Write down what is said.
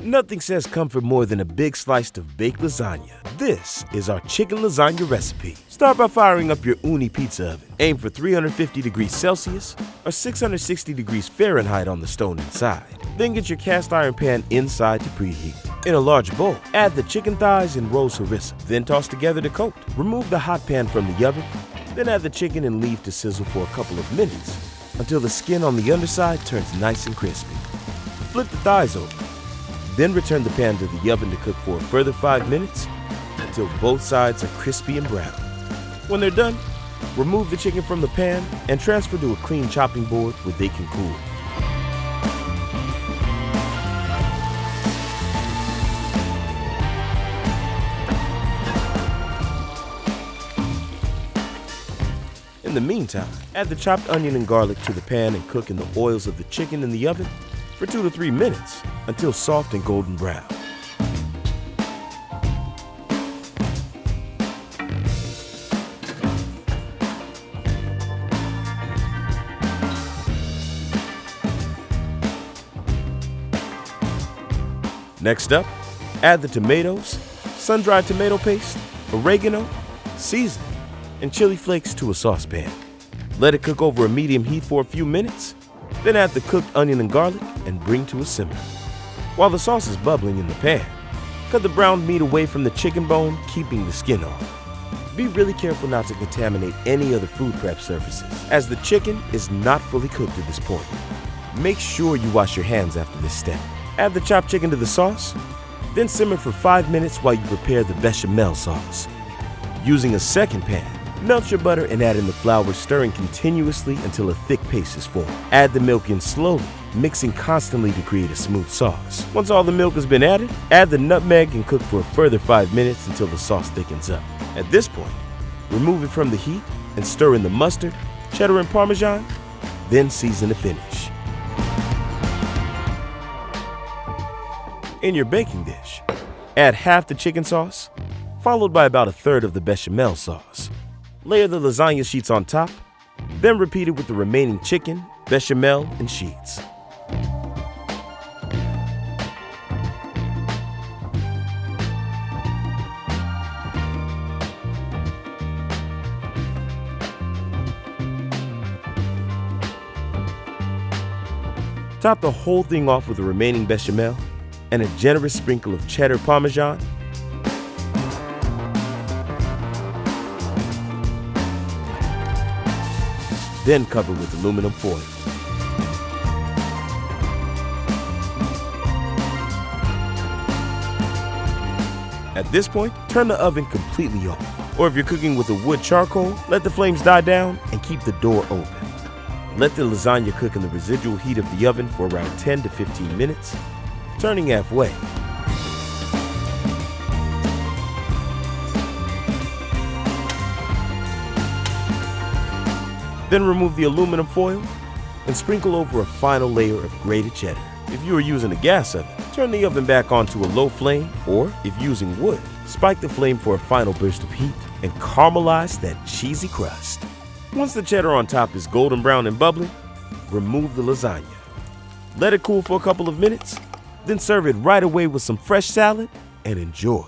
Nothing says comfort more than a big slice of baked lasagna. This is our chicken lasagna recipe. Start by firing up your Ooni pizza oven. Aim for 350 degrees Celsius or 660 degrees Fahrenheit on the stone inside. Then get your cast iron pan inside to preheat. In a large bowl, add the chicken thighs and roast harissa. Then toss together to coat. Remove the hot pan from the oven. Then add the chicken and leave to sizzle for a couple of minutes until the skin on the underside turns nice and crispy. Flip the thighs over. Then return the pan to the oven to cook for a further 5 minutes until both sides are crispy and brown. When they're done, remove the chicken from the pan and transfer to a clean chopping board where they can cool. In the meantime, add the chopped onion and garlic to the pan and cook in the oils of the chicken in the oven for 2 to 3 minutes until soft and golden brown. Next up, add the tomatoes, sun-dried tomato paste, oregano, seasoning, and chili flakes to a saucepan. Let it cook over a medium heat for a few minutes, then add the cooked onion and garlic and bring to a simmer. While the sauce is bubbling in the pan, cut the browned meat away from the chicken bone, keeping the skin on. Be really careful not to contaminate any other food prep surfaces, as the chicken is not fully cooked at this point. Make sure you wash your hands after this step. Add the chopped chicken to the sauce, then simmer for 5 minutes while you prepare the Béchamel sauce. Using a second pan, melt your butter and add in the flour, stirring continuously until a thick paste is formed. Add the milk in slowly, mixing constantly to create a smooth sauce. Once all the milk has been added, add the nutmeg and cook for a further 5 minutes until the sauce thickens up. At this point, remove it from the heat and stir in the mustard, cheddar and Parmesan, then season to finish. In your baking dish, add half the chicken sauce, followed by about 1/3 of the Béchamel sauce. Layer the lasagna sheets on top, then repeat it with the remaining chicken, Béchamel, and sheets. Top the whole thing off with the remaining Béchamel and a generous sprinkle of cheddar Parmesan. Then cover with aluminum foil. At this point, turn the oven completely off. Or if you're cooking with a wood charcoal, let the flames die down and keep the door open. Let the lasagna cook in the residual heat of the oven for around 10 to 15 minutes, turning halfway. Then remove the aluminum foil and sprinkle over a final layer of grated cheddar. If you are using a gas oven, turn the oven back onto a low flame, or if using wood, spike the flame for a final burst of heat and caramelize that cheesy crust. Once the cheddar on top is golden brown and bubbling, remove the lasagna. Let it cool for a couple of minutes, then serve it right away with some fresh salad and enjoy.